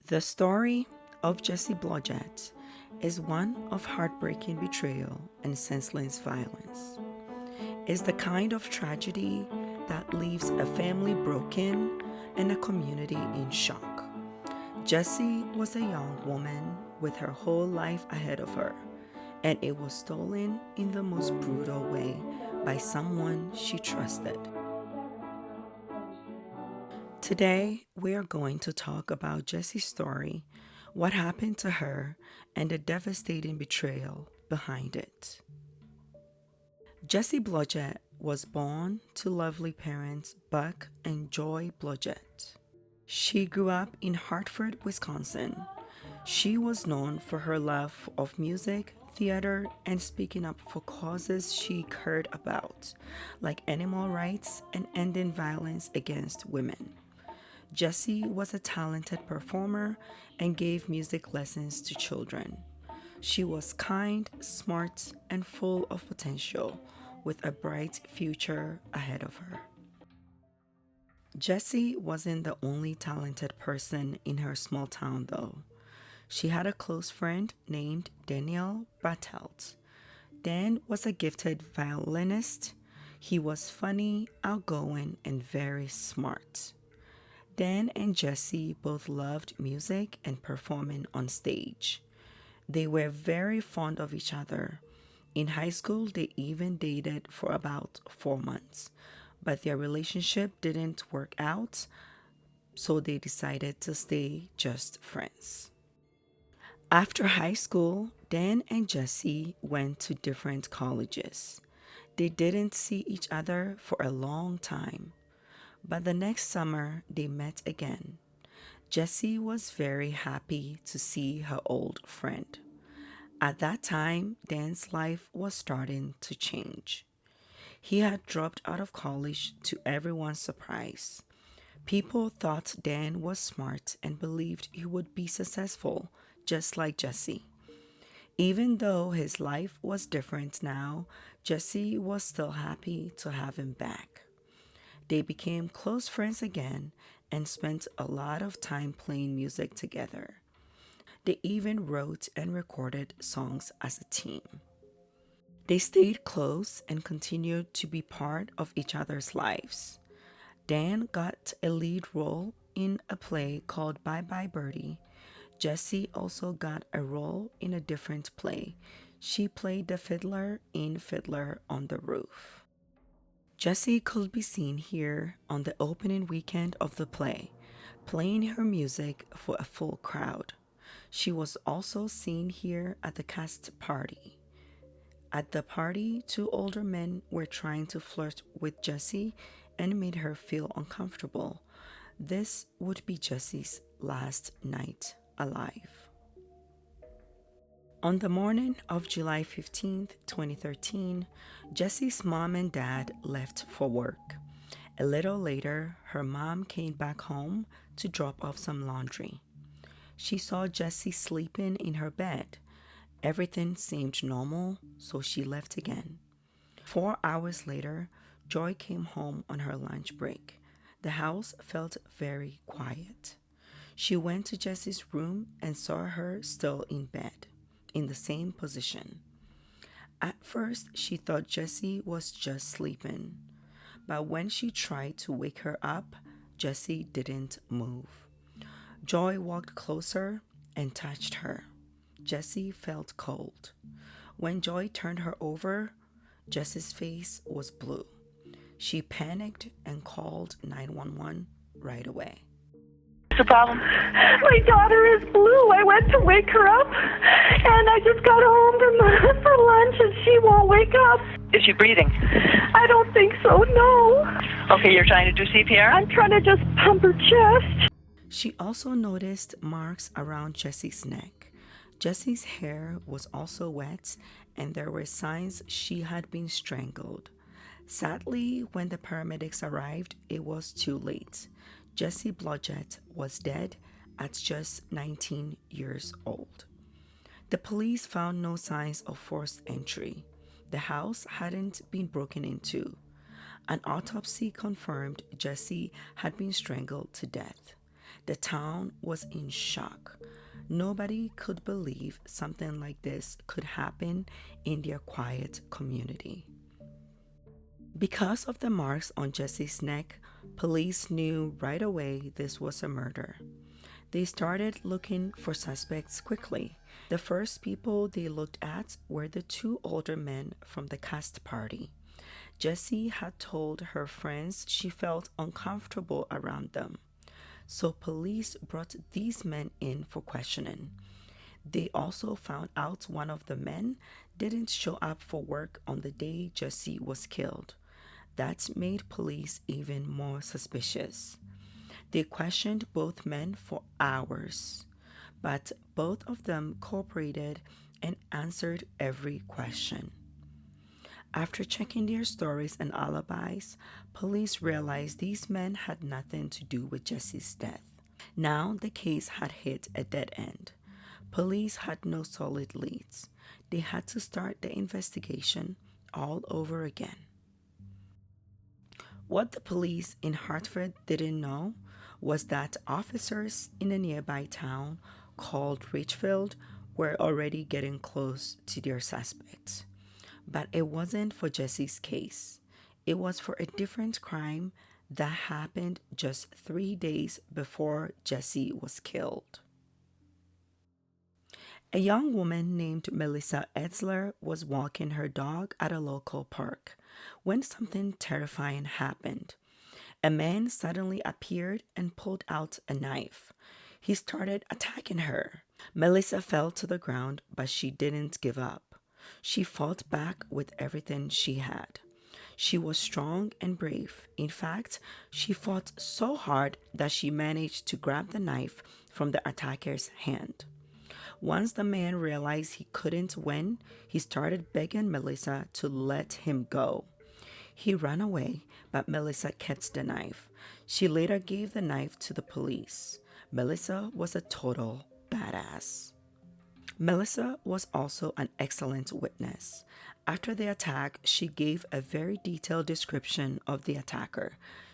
The story of Jessie Blodgett is one of heartbreaking betrayal and senseless violence. It's the kind of tragedy that leaves a family broken and a community in shock. Jessie was a young woman with her whole life ahead of her, and it was stolen in the most brutal way by someone she trusted. Today, we are going to talk about Jessie's story, what happened to her, and the devastating betrayal behind it. Jessie Blodgett was born to lovely parents Buck and Joy Blodgett. She grew up in Hartford, Wisconsin. She was known for her love of music, theater, and speaking up for causes she cared about, like animal rights and ending violence against women. Jessie was a talented performer and gave music lessons to children. She was kind, smart, and full of potential, with a bright future ahead of her. Jessie wasn't the only talented person in her small town, though. She had a close friend named Daniel Bartelt. Dan was a gifted violinist. He was funny, outgoing, and very smart. Dan and Jessie both loved music and performing on stage. They were very fond of each other. In high school, they even dated for about 4 months, but their relationship didn't work out, so they decided to stay just friends. After high school, Dan and Jessie went to different colleges. They didn't see each other for a long time, but the next summer they met again. Jessie was very happy to see her old friend. At that time, Dan's life was starting to change. He had dropped out of college to everyone's surprise. People thought Dan was smart and believed he would be successful, just like Jessie. Even though his life was different now, Jessie was still happy to have him back. They became close friends again and spent a lot of time playing music together. They even wrote and recorded songs as a team. They stayed close and continued to be part of each other's lives. Dan got a lead role in a play called Bye Bye Birdie. Jessie also got a role in a different play. She played the fiddler in Fiddler on the Roof. Jessie could be seen here on the opening weekend of the play, playing her music for a full crowd. She was also seen here at the cast party. At the party, two older men were trying to flirt with Jessie and made her feel uncomfortable. This would be Jessie's last night alive. On the morning of July 15th, 2013, Jessie's mom and dad left for work. A little later, her mom came back home to drop off some laundry. She saw Jessie sleeping in her bed. Everything seemed normal, so she left again. 4 hours later, Joy came home on her lunch break. The house felt very quiet. She went to Jessie's room and saw her still in bed, in the same position. At first, she thought Jessie was just sleeping, but when she tried to wake her up, Jessie didn't move. Joy walked closer and touched her. Jessie felt cold. When Joy turned her over, Jessie's face was blue. She panicked and called 911 right away. What's the problem? My daughter is blue. I went to wake her up, and I just got home for lunch, and she won't wake up. Is she breathing? I don't think so, no. Okay, you're trying to do CPR? I'm trying to just pump her chest. She also noticed marks around Jessie's neck. Jessie's hair was also wet, and there were signs she had been strangled. Sadly, when the paramedics arrived, it was too late. Jessie Blodgett was dead at just 19 years old. The police found no signs of forced entry. The house hadn't been broken into. An autopsy confirmed Jessie had been strangled to death. The town was in shock. Nobody could believe something like this could happen in their quiet community. Because of the marks on Jessie's neck, police knew right away this was a murder. They started looking for suspects quickly. The first people they looked at were the two older men from the cast party. Jessie had told her friends she felt uncomfortable around them, so police brought these men in for questioning. They also found out one of the men didn't show up for work on the day Jessie was killed. That made police even more suspicious. They questioned both men for hours, but both of them cooperated and answered every question. After checking their stories and alibis, police realized these men had nothing to do with Jessie's death. Now the case had hit a dead end. Police had no solid leads. They had to start the investigation all over again. What the police in Hartford didn't know was that officers in a nearby town called Richfield were already getting close to their suspects. But it wasn't for Jessie's case. It was for a different crime that happened just 3 days before Jessie was killed. A young woman named Melissa Etzler was walking her dog at a local park when something terrifying happened. A man suddenly appeared and pulled out a knife. He started attacking her. Melissa fell to the ground, but she didn't give up. She fought back with everything she had. She was strong and brave. In fact, she fought so hard that she managed to grab the knife from the attacker's hand. Once the man realized he couldn't win, he started begging Melissa to let him go. He ran away, but Melissa kept the knife. She later gave the knife to the police. Melissa was a total badass. Melissa was also an excellent witness. After the attack, she gave a very detailed description of the attacker.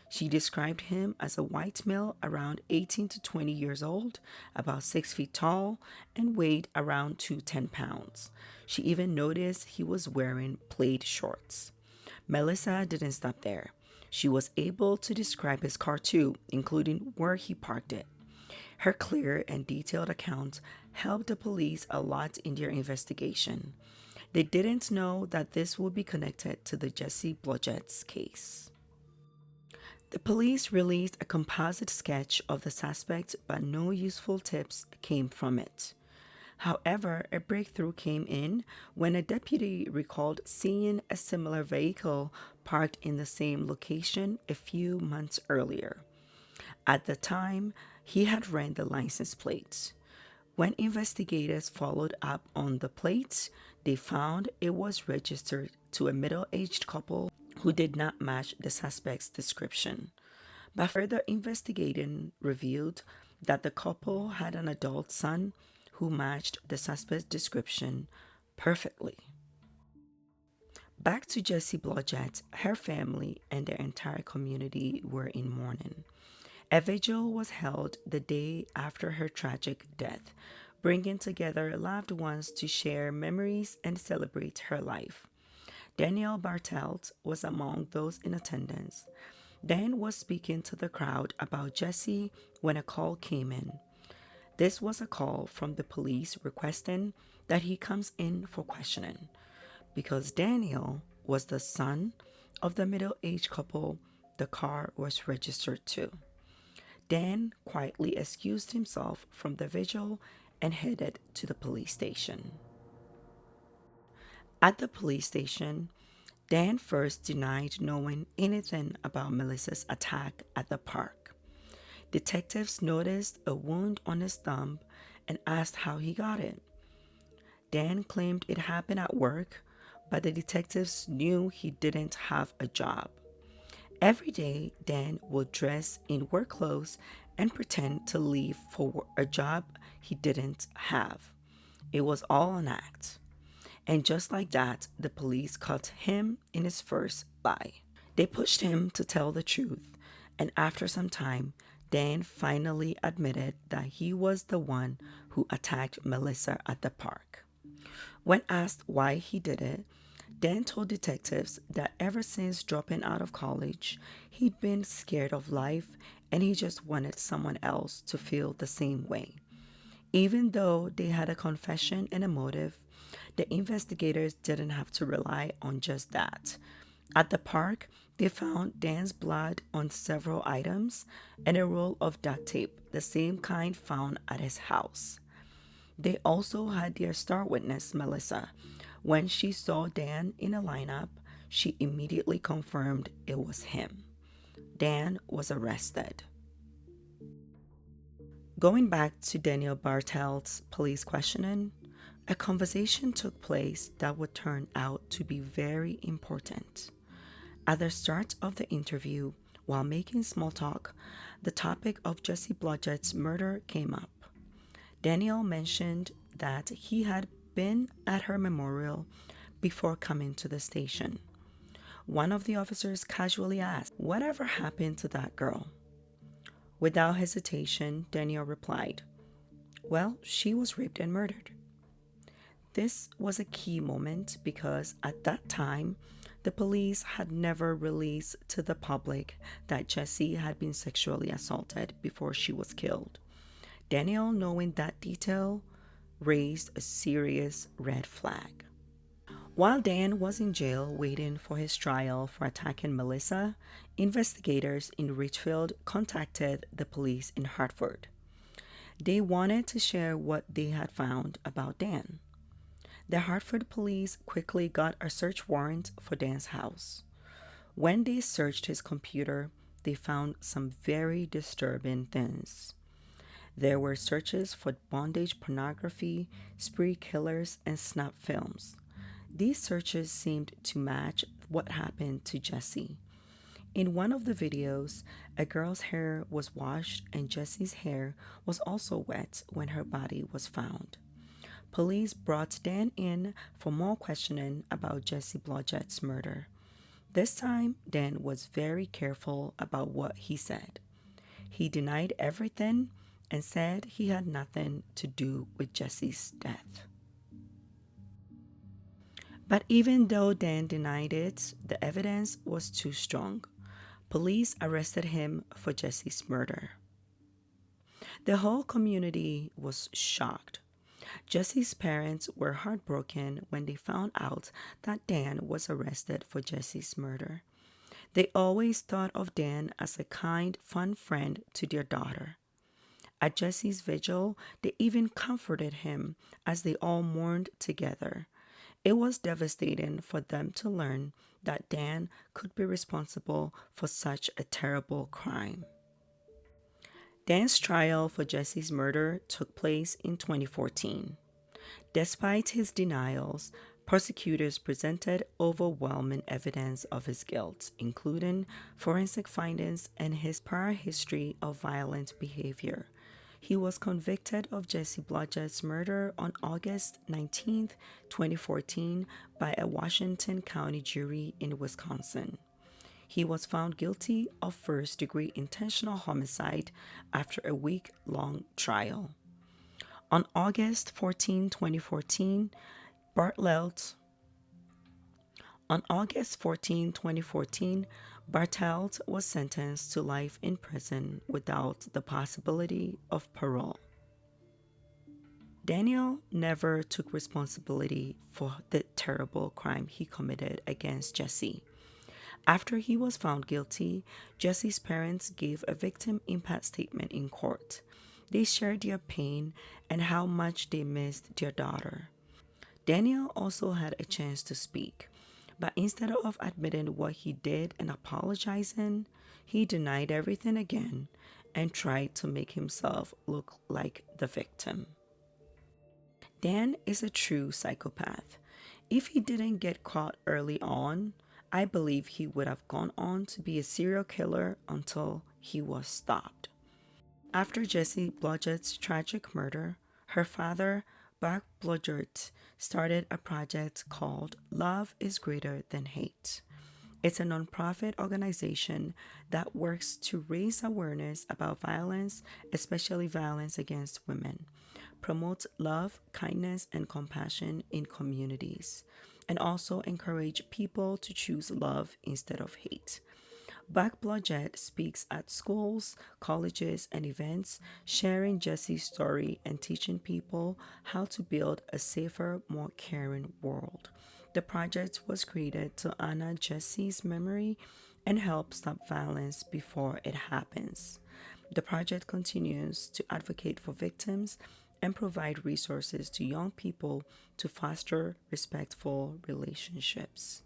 She described him as a white male around 18 to 20 years old, about 6 feet tall, and weighed around 210 pounds. She even noticed he was wearing plaid shorts. Melissa didn't stop there. She was able to describe his car too, including where he parked it. Her clear and detailed account helped the police a lot in their investigation. They didn't know that this would be connected to the Jessie Blodgett's case. The police released a composite sketch of the suspect, but no useful tips came from it. However, a breakthrough came in when a deputy recalled seeing a similar vehicle parked in the same location a few months earlier. At the time, he had ran the license plates. When investigators followed up on the plates, they found it was registered to a middle-aged couple who did not match the suspect's description. But further investigating revealed that the couple had an adult son who matched the suspect's description perfectly. Back to Jessie Blodgett, her family and their entire community were in mourning. A vigil was held the day after her tragic death, bringing together loved ones to share memories and celebrate her life. Danielle Bartelt was among those in attendance. Dan was speaking to the crowd about Jessie when a call came in. This was a call from the police requesting that he comes in for questioning, because Daniel was the son of the middle-aged couple the car was registered to. Dan quietly excused himself from the vigil and headed to the police station. At the police station, Dan first denied knowing anything about Melissa's attack at the park. Detectives noticed a wound on his thumb and asked how he got it. Dan claimed it happened at work, but the detectives knew he didn't have a job. Every day, Dan would dress in work clothes and pretend to leave for a job he didn't have. It was all an act. And just like that, the police caught him in his first lie. They pushed him to tell the truth, and after some time, Dan finally admitted that he was the one who attacked Melissa at the park. When asked why he did it, Dan told detectives that ever since dropping out of college, he'd been scared of life and he just wanted someone else to feel the same way. Even though they had a confession and a motive, the investigators didn't have to rely on just that. At the park, they found Dan's blood on several items and a roll of duct tape, the same kind found at his house. They also had their star witness, Melissa. When she saw Dan in a lineup, she immediately confirmed it was him. Dan was arrested. Going back to Daniel Bartel's police questioning, a conversation took place that would turn out to be very important. At the start of the interview, while making small talk, the topic of Jessie Blodgett's murder came up. Daniel mentioned that he had been at her memorial before coming to the station. One of the officers casually asked, "Whatever happened to that girl?" Without hesitation, Daniel replied, "Well, she was raped and murdered." This was a key moment because at that time, the police had never released to the public that Jessie had been sexually assaulted before she was killed. Daniel, knowing that detail, raised a serious red flag. While Dan was in jail waiting for his trial for attacking Melissa, investigators in Richfield contacted the police in Hartford. They wanted to share what they had found about Dan. The Hartford police quickly got a search warrant for Dan's house. When they searched his computer, they found some very disturbing things. There were searches for bondage pornography, spree killers, and snap films. These searches seemed to match what happened to Jessie. In one of the videos, a girl's hair was washed and Jessie's hair was also wet when her body was found. Police brought Dan in for more questioning about Jessie Blodgett's murder. This time, Dan was very careful about what he said. He denied everything and said he had nothing to do with Jessie's death. But even though Dan denied it, the evidence was too strong. Police arrested him for Jessie's murder. The whole community was shocked. Jessie's parents were heartbroken when they found out that Dan was arrested for Jessie's murder. They always thought of Dan as a kind, fun friend to their daughter. At Jessie's vigil, they even comforted him as they all mourned together. It was devastating for them to learn that Dan could be responsible for such a terrible crime. Dan's trial for Jessie's murder took place in 2014. Despite his denials, prosecutors presented overwhelming evidence of his guilt, including forensic findings and his prior history of violent behavior. He was convicted of Jessie Blodgett's murder on August 19, 2014, by a Washington County jury in Wisconsin. He was found guilty of first-degree intentional homicide after a week-long trial. On August 14, 2014, Bartelt was sentenced to life in prison without the possibility of parole. Daniel never took responsibility for the terrible crime he committed against Jessie. After he was found guilty, Jessie's parents gave a victim impact statement in court. They shared their pain and how much they missed their daughter. Daniel also had a chance to speak, but instead of admitting what he did and apologizing, he denied everything again and tried to make himself look like the victim. Dan is a true psychopath. If he didn't get caught early on, I believe he would have gone on to be a serial killer until he was stopped. After Jessie Blodgett's tragic murder, her father, Buck Blodgett, started a project called Love is Greater Than Hate. It's a nonprofit organization that works to raise awareness about violence, especially violence against women, promote love, kindness, and compassion in communities, and also encourage people to choose love instead of hate. Blodgett speaks at schools, colleges, and events, sharing Jessie's story and teaching people how to build a safer, more caring world. The project was created to honor Jessie's memory and help stop violence before it happens. The project continues to advocate for victims and provide resources to young people to foster respectful relationships.